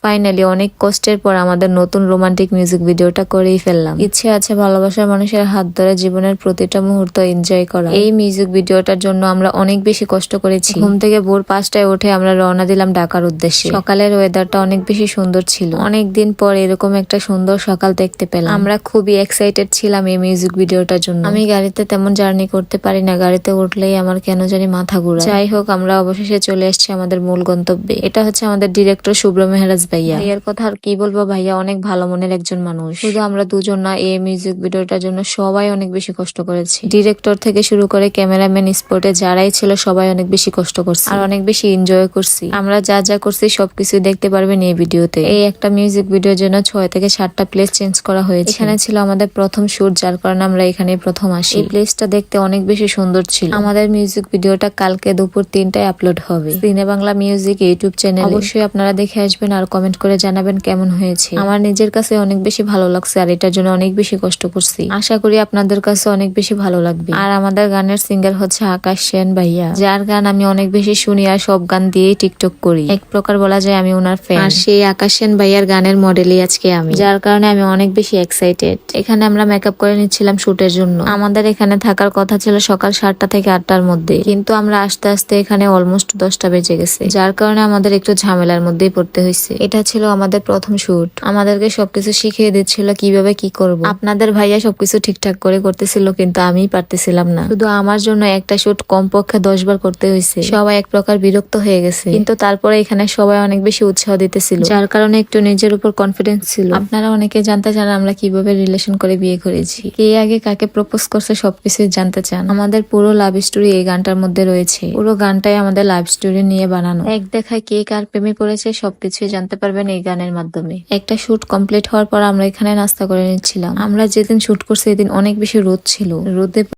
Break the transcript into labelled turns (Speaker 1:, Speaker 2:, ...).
Speaker 1: Finally অনেক কষ্টের পর আমাদের নতুন রোমান্টিক মিউজিক ভিডিওটা করেই ফেললাম। ইচ্ছে আছে ভালোবাসার মানুষের হাত ধরে জীবনের প্রতিটা মুহূর্ত এনজয় করা। এই মিউজিক ভিডিওটার জন্য আমরা অনেক বেশি কষ্ট করেছি। ঘুম থেকে ভোর 5টায় উঠে আমরা রওনা দিলাম ঢাকার উদ্দেশ্যে। সকালের ওয়েদারটা অনেক বেশি সুন্দর ছিল। অনেকদিন পর এরকম একটা সুন্দর সকাল দেখতে পেলাম। আমরা খুবই এক্সাইটেড ছিলাম এই মিউজিক ভিডিওটার জন্য। আমি গাড়িতে তেমন জার্নি করতে পারি না, গাড়িতে উঠলেই আমার কেন জানি মাথা ঘুরায়। যাই হোক, আমরা অবশেষে চলে আসছি আমাদের মূল গন্তব্যে। এটা হচ্ছে আমাদের ডিরেক্টর শুভ্র মেহরাজ ভাইয়া। ভাইয়ার কথা আর কি বলবো, ভাইয়া অনেক ভালো মনের একজন মানুষ। শুধু আমরা দুজন না, এই মিউজিক ভিডিওটার জন্য সবাই অনেক বেশি কষ্ট করেছি। ডিরেক্টর থেকে শুরু করে ক্যামেরাম্যান, স্পটে যারাই ছিল সবাই অনেক বেশি কষ্ট করছে আর অনেক বেশি এনজয় করছি। আমরা যা যা করছি সবকিছু দেখতে পারবেন এই ভিডিওতে। এই একটা মিউজিক ভিডিওর জন্য 6 থেকে 7টা প্লেস চেঞ্জ করা হয়েছে। এখানে ছিল আমাদের প্রথম শুট, যার কারণে আমরা এখানে প্রথম আসি। এই প্লেসটা দেখতে অনেক বেশি সুন্দর ছিল। আমাদের মিউজিক ভিডিওটা কালকে দুপুর 3টায় আপলোড হবে সিনে বাংলা মিউজিক ইউটিউব চ্যানেলে। অবশ্যই আপনারা দেখে আসবেন আর কমেন্ট করে জানাবেন কেমন হয়েছে। আমার নিজের কাছে অনেক বেশি ভালো লাগছে আর এটার জন্য অনেক বেশি কষ্ট করছি। আশা করি আপনাদের কাছে অনেক বেশি ভালো লাগবে। আর আমাদের গানের সিঙ্গার হচ্ছে আকাশ সেন ভাইয়া, যার গান আমি অনেক বেশি শুনি আর সব গান দিয়েই টিকটক করি। এক প্রকার বলা যায় আমি ওনার ফ্যান। আর সেই আকাশ সেন ভাইয়ার গানের মডেলই আজকে আমি, যার কারণে আমি অনেক বেশি এক্সাইটেড। এখানে আমরা মেকআপ করে নিচ্ছিলাম শুটের জন্য। আমাদের এখানে থাকার কথা ছিল সকাল 7টা থেকে 8টার মধ্যে, কিন্তু আমরা আস্তে আস্তে এখানে অলমোস্ট 10টা বেজে গেছে, যার কারণে আমাদের একটু ঝামেলার মধ্যেই পড়তে হয়েছে। এটা ছিল আমাদের প্রথম শুট। আমাদেরকে সবকিছু শিখিয়ে দিচ্ছিল কিভাবে কি করব। আপনাদের ভাইয়া সবকিছু ঠিকঠাক করে করতেছিল, কিন্তু আমি পারতেছিলাম না। শুধু আমার জন্য একটা শুট কমপক্ষে 10 বার করতে হয়েছে। সবাই এক প্রকার বিরক্ত হয়ে গেছে, কিন্তু তারপরে এখানে সবাই অনেক বেশি উৎসাহ দিতেছিল, যার কারণে একটু নিজের উপর কনফিডেন্স ছিল। আপনারা অনেকে জানতে চান আমরা কিভাবে রিলেশন করে বিয়ে করেছি, কে আগে কাকে প্রপোজ করছে সবকিছুই জানতে চান। আমাদের পুরো লাভ স্টোরি এই গানটার মধ্যে রয়েছে। পুরো গানটাই আমাদের লাভ স্টোরি নিয়ে বানানো। এক দেখায় কে কার প্রেমে পড়েছে সবকিছুই জানতে পারবেন এই গানের মাধ্যমে। একটা শুট কমপ্লিট হওয়ার পর আমরা এখানে নাস্তা করে নিচ্ছিলাম। আমরা যেদিন শুট করছি এদিন অনেক বেশি রোদ ছিল। রোদে